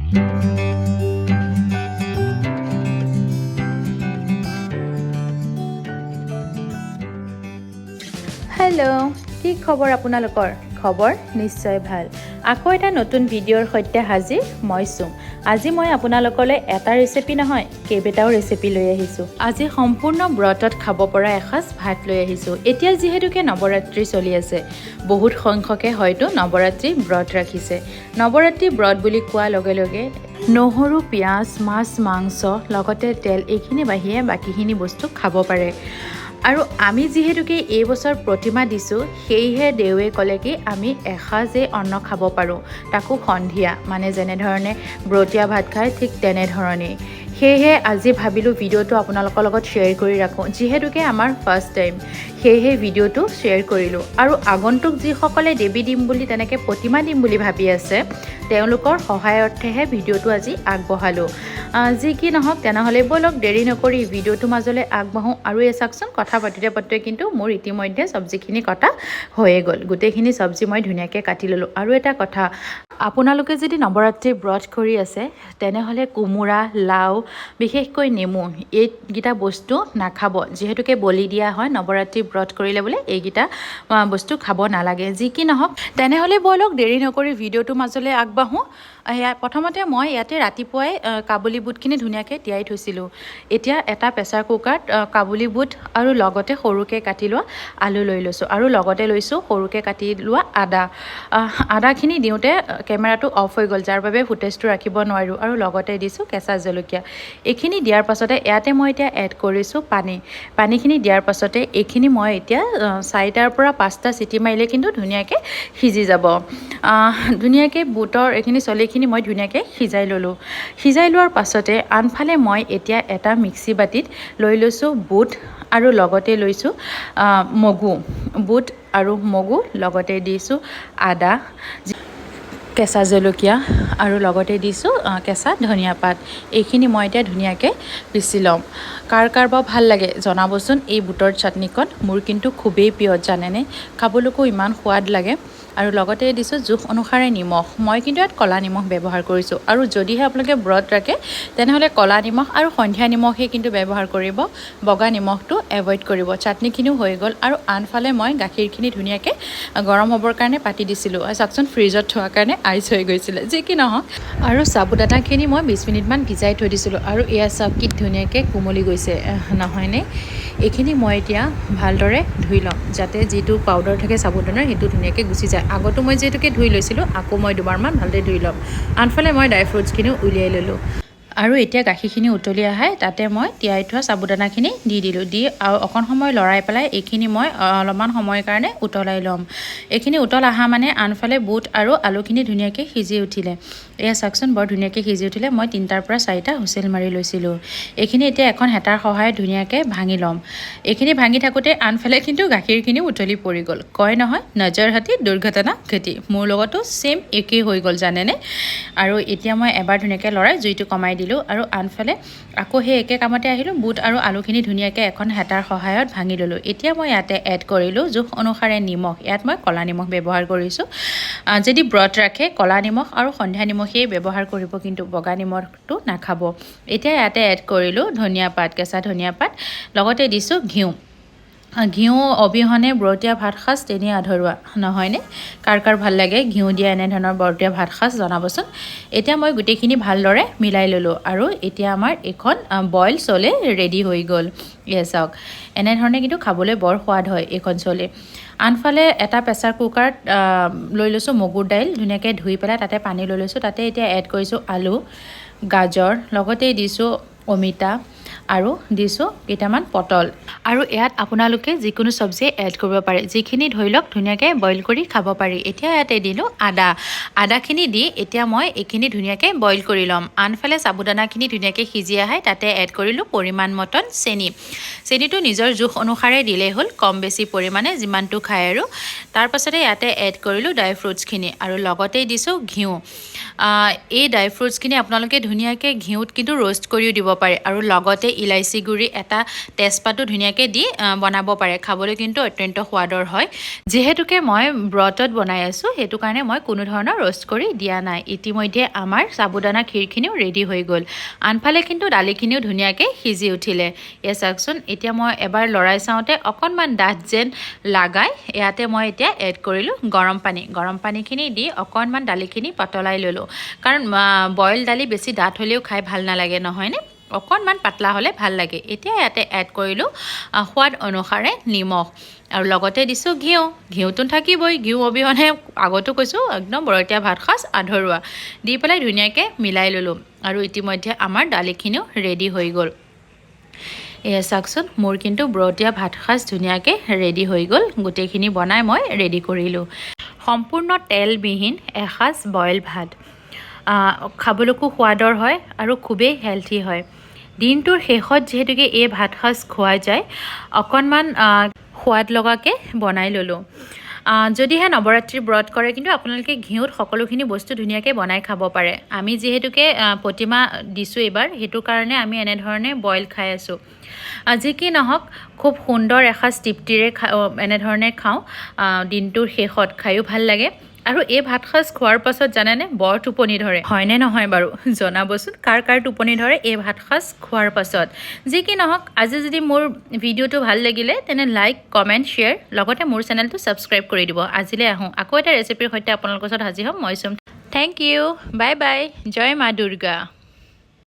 hello' কি খবৰ আপোনালোকৰ খবৰ নিশ্চয় ভাল আকৌ এটা নতুন ভিডিঅ'ৰ সৈতে হাজিৰ মই চুম আজি মই আপোনালোকলৈ এটা ৰেচিপি নহয় কেইবাটাও ৰেচিপি লৈ আহিছোঁ আজি সম্পূৰ্ণ ব্ৰতত খাব পৰা এসাঁজ ভাত লৈ আহিছোঁ এতিয়া যিহেতুকে নৱৰাত্ৰি চলি আছে বহুত সংখ্যকে হয়তো নৱৰাত্ৰি ব্ৰত ৰাখিছে নৱৰাত্ৰি ব্ৰত বুলি কোৱাৰ লগে লগে নহৰু পিঁয়াজ মাছ মাংস লগতে তেল এইখিনি বাহিৰে বাকীখিনি বস্তু খাব পাৰে আৰু আমি যিহেতুকে এই বছৰ প্ৰতিমা দিছোঁ সেয়েহে দেৱে ক'লে কি আমি এসাঁজেই অন্ন খাব পাৰোঁ তাকো সন্ধিয়া মানে যেনেধৰণে ব্ৰতীয়া ভাত খায় ঠিক তেনেধৰণেই সেয়েহে আজি ভাবিলোঁ ভিডিঅ'টো আপোনালোকৰ লগত শ্বেয়াৰ কৰি ৰাখোঁ যিহেতুকে আমাৰ ফাৰ্ষ্ট টাইম সেয়েহে ভিডিঅ'টো শ্বেয়াৰ কৰিলোঁ আৰু আগন্তুক যিসকলে দেৱী দিম বুলি তেনেকৈ প্ৰতিমা দিম বুলি ভাবি আছে তেওঁলোকৰ সহায়ৰ্থেহে ভিডিঅ'টো আজি আগবঢ়ালোঁ যি কি নহওক তেনেহ'লে ব'লক দেৰি নকৰি ভিডিঅ'টোৰ মাজলৈ আগবাঢ়োঁ আৰু এই চাওকচোন কথা পাতোঁতে কিন্তু মোৰ ইতিমধ্যে চব্জিখিনি কটা হৈয়ে গ'ল গোটেইখিনি চব্জি মই ধুনীয়াকৈ কাটি ল'লোঁ আৰু এটা কথা আপোনালোকে যদি নৱৰাত্ৰি ব্ৰত কৰি আছে তেনেহ'লে কোমোৰা লাও বিশেষকৈ নেমু এইকেইটা বস্তু নাখাব যিহেতুকে বলি দিয়া হয় নৱৰাত্ৰি ব্ৰত কৰিলে বোলে এইকেইটা বস্তু খাব নালাগে যি কি নহওক তেনেহ'লে ব'লক দেৰি নকৰি ভিডিঅ'টোৰ মাজলৈ আগবাঢ়োঁ প্ৰথমতে মই ইয়াতে ৰাতিপুৱাই কাবুলী বুটখিনি ধুনীয়াকৈ তিয়াই থৈছিলোঁ এতিয়া এটা প্ৰেছাৰ কুকাৰত কাবুলী বুট আৰু লগতে সৰুকৈ কাটি লোৱা আলু লৈ লৈছোঁ আৰু লগতে লৈছোঁ সৰুকৈ কাটি লোৱা আদাখিনি দিওঁতে কেমেৰাটো অফ হৈ গ'ল যাৰ বাবে ফুটেজটো ৰাখিব নোৱাৰোঁ আৰু লগতে দিছোঁ কেঁচা জলকীয়া এইখিনি দিয়াৰ পাছতে ইয়াতে মই এতিয়া এড কৰিছোঁ পানীখিনি দিয়াৰ পাছতে এইখিনি মই এতিয়া 4টাৰ পৰা 5টা চিটি মাৰিলে কিন্তু ধুনীয়াকৈ সিজি যাব ধুনীয়াকৈ বুটৰ এইখিনি চলিখিনি মই ধুনীয়াকৈ সিজাই ল'লোঁ সিজাই লোৱাৰ পাছতে আনফালে মই এতিয়া এটা মিক্সি বাতিত লৈ লৈছোঁ বুট আৰু লগতে লৈছোঁ মগু বুট আৰু মগু লগতে দিছোঁ আদা কেঁচা জলকীয়া আৰু লগতে দিছোঁ কেঁচা ধনিয়া পাত এইখিনি মই এতিয়া ধুনীয়াকৈ পিচি ল'ম কাৰ বাৰু ভাল লাগে জনাবচোন এই বুটৰ চাটনিকণ মোৰ কিন্তু খুবেই প্ৰিয় জানেনে খাবলৈকো ইমান সোৱাদ লাগে আৰু লগতে দিছোঁ জোখ অনুসাৰে নিমখ মই কিন্তু ইয়াত ক'লা নিমখ ব্যৱহাৰ কৰিছোঁ আৰু যদিহে আপোনালোকে ব্ৰত ৰাখে তেনেহ'লে ক'লা নিমখ আৰু সন্ধিয়া নিমখেই কিন্তু ব্যৱহাৰ কৰিব বগা নিমখটো এভইড কৰিব চাটনিখিনিও হৈ গ'ল আৰু আনফালে মই গাখীৰখিনি ধুনীয়াকৈ গৰম হ'বৰ কাৰণে পাতি দিছিলোঁ আৰু চাওকচোন ফ্ৰিজত থোৱাৰ কাৰণে আইচ হৈ গৈছিলে যি কি নহওক আৰু সাবুদানাখিনি মই 20 মিনিটমান ভিজাই থৈ দিছিলোঁ আৰু এয়া চাওক কি ধুনীয়াকৈ কোমলি গৈছে নহয়নে এইখিনি মই এতিয়া ভালদৰে ধুই ল'ম যাতে যিটো পাউডাৰ থাকে সাবুদানাৰ সেইটো ধুনীয়াকৈ গুচি যায় আগতো মই যিহেতুকে ধুই লৈছিলোঁ আকৌ মই দুবাৰমান ভালদৰে ধুই ল'ম আনফালে মই ড্ৰাই ফ্ৰুটছখিনিও উলিয়াই ল'লোঁ আৰু এতিয়া গাখীৰখিনি উতলি আহে তাতে মই তিয়াই থোৱা সাবুদানাখিনি দি দিলোঁ দি আৰু অকণ সময় লৰাই পেলাই এইখিনি মই অলপমান সময়ৰ কাৰণে উতলাই ল'ম এইখিনি উতল অহা মানে আনফালে বুট আৰু আলুখিনি ধুনীয়াকৈ সিজি উঠিলে এয়া চাওকচোন বৰ ধুনীয়াকৈ সিজি উঠিলে মই 3টাৰ পৰা 4টা হুইচেল মাৰি লৈছিলোঁ এইখিনি এতিয়া এখন হেতাৰ সহায়ত ধুনীয়াকৈ ভাঙি ল'ম এইখিনি ভাঙি থাকোঁতে আনফালে কিন্তু গাখীৰখিনি উতলি পৰি গ'ল কয় নহয় নজৰ হাতী দুৰ্ঘটনা ঘটি মোৰ লগতো ছেম একেই হৈ গ'ল জানেনে আৰু এতিয়া মই এবাৰ ধুনীয়াকৈ লৰাই জুইটো কমাই দিলোঁ আৰু আনফালে আকৌ সেই একে কামতে আহিলোঁ বুট আৰু আলুখিনি ধুনীয়াকৈ এখন হেতাৰ সহায়ত ভাঙি ল'লোঁ এতিয়া মই ইয়াতে এড কৰিলোঁ জোখ অনুসাৰে নিমখ ইয়াত মই ক'লা নিমখ ব্যৱহাৰ কৰিছোঁ যদি ব্ৰত ৰাখে ক'লা নিমখ আৰু সন্ধিয়া নিমখেই ব্যৱহাৰ কৰিব কিন্তু বগা নিমখটো নাখাব এতিয়া ইয়াতে এড কৰিলোঁ ধনিয়া পাত কেঁচা ধনিয়া পাত লগতে দিছোঁ ঘিউ অবিহনে ব্ৰতীয়া ভাত সাজ তেনেই আধৰুৱা নহয়নে কাৰ ভাল লাগে ঘিউ দিয়া এনেধৰণৰ ব্ৰতীয়া ভাত সাজ জনাবচোন এতিয়া মই গোটেইখিনি ভালদৰে মিলাই ল'লোঁ আৰু এতিয়া আমাৰ এখন বইল চলে ৰেডি হৈ গ'ল এয়া চাওক এনেধৰণে কিন্তু খাবলৈ বৰ সোৱাদ হয় এইখন চলে আনফালে এটা প্ৰেছাৰ কুকাৰত লৈ লৈছোঁ মগুৰ দাইল ধুনীয়াকৈ ধুই পেলাই তাতে পানী লৈ লৈছোঁ তাতে এতিয়া এড কৰিছোঁ আলু গাজৰ লগতে দিছোঁ অমিতা আৰু দিছোঁ কেইটামান পটল আৰু ইয়াত আপোনালোকে যিকোনো চব্জি এড কৰিব পাৰে যিখিনি ধৰি লওক ধুনীয়াকৈ বইল কৰি খাব পাৰি এতিয়া ইয়াতে দিলোঁ আদাখিনি দি এতিয়া মই এইখিনি ধুনীয়াকৈ বইল কৰি ল'ম আনফালে সাবুদানাখিনি ধুনীয়াকৈ সিজি আহে তাতে এড কৰিলোঁ পৰিমাণ মতন চেনিটো নিজৰ জোখ অনুসাৰে দিলেই হ'ল কম বেছি পৰিমাণে যিমানটো খায় আৰু তাৰপাছতে ইয়াতে এড কৰিলোঁ ড্ৰাই ফ্ৰুটছখিনি আৰু লগতেই দিছোঁ ঘিউ এই ড্ৰাই ফ্ৰুটছখিনি আপোনালোকে ধুনীয়াকৈ ঘিউত কিন্তু ৰোষ্ট কৰিও দিব পাৰে আৰু লগতে ইলাইচি গুড়ি এটা তেজপাতো ধুনীয়াকৈ দি বনাব পাৰে খাবলৈ কিন্তু অত্যন্ত সোৱাদৰ হয় যেহেতুকে মই ব্ৰটত বনাই আছোঁ সেইটো কাৰণে মই কোনো ধৰণৰ ৰ'ষ্ট কৰি দিয়া নাই ইতিমধ্যে আমাৰ সাবুদানা ক্ষীৰখিনিও ৰেডি হৈ গ'ল আনফালে কিন্তু দালিখিনিও ধুনীয়াকৈ সিজি উঠিলে এয়া চাওকচোন এতিয়া মই এবাৰ লৰাই চাওঁতে অকণমান ডাঠ যেন লাগাই ইয়াতে মই এতিয়া এড কৰিলোঁ গৰম পানীখিনি দি অকণমান দালিখিনি পাতলাই ল'লোঁ কাৰণ বইল দালি বেছি ডাঠ হ'লেও খাই ভাল নালাগে নহয়নে অকণমান পাতলা হ'লে ভাল লাগে এতিয়া ইয়াতে এড কৰিলোঁ সোৱাদ অনুসাৰে নিমখ আৰু লগতে দিছোঁ ঘিউটো থাকিবই ঘিউ অবিহনে আগতো কৈছোঁ একদম বৰতীয়া ভাত সাজ আধৰুৱা দি পেলাই ধুনীয়াকৈ মিলাই ল'লোঁ আৰু ইতিমধ্যে আমাৰ দালিখিনিও ৰেডি হৈ গ'ল এয়া চাওকচোন মোৰ কিন্তু ব্ৰতীয়া ভাত সাজ ধুনীয়াকৈ ৰেডি হৈ গ'ল গোটেইখিনি বনাই মই ৰেডি কৰিলোঁ সম্পূৰ্ণ তেলবিহীন এসাঁজ বইল ভাত খাবলৈকো সোৱাদৰ হয় আৰু খুবেই হেলথি হয় দিনটোৰ শেষত যিহেতুকে এই ভাত সাজ খোৱা যায় অকণমান সোৱাদ লগাকৈ বনাই ল'লোঁ যদিহে নৱৰাত্ৰি ব্ৰত কৰে কিন্তু আপোনালোকে ঘিউত সকলোখিনি বস্তু ধুনীয়াকৈ বনাই খাব পাৰে আমি যিহেতুকে প্ৰতিমা দিছোঁ এইবাৰ সেইটো কাৰণে আমি এনেধৰণে বইল খাই আছোঁ যি কি নহওক খুব সুন্দৰ এসাঁজ তৃপ্তিৰে এনেধৰণে খাওঁ দিনটোৰ শেষত খায়ো ভাল লাগে আৰু এই ভাত সাজ খোৱাৰ পাছত জানেনে বৰ টোপনি ধৰে হয়নে নহয় বাৰু জনাবচোন কাৰ টোপনি ধৰে এই ভাত সাজ খোৱাৰ পাছত যি কি নহওক আজি যদি মোৰ ভিডিঅ'টো ভাল লাগিলে তেনে লাইক কমেণ্ট শ্বেয়াৰ লগতে মোৰ চেনেলটো ছাবস্ক্ৰাইব কৰি দিব আজিলৈ আহোঁ আকৌ এটা ৰেচিপিৰ সৈতে আপোনালোকৰ ওচৰত হাজিৰ হ'ম মই থেংক ইউ বাই বাই জয় মা দুৰ্গা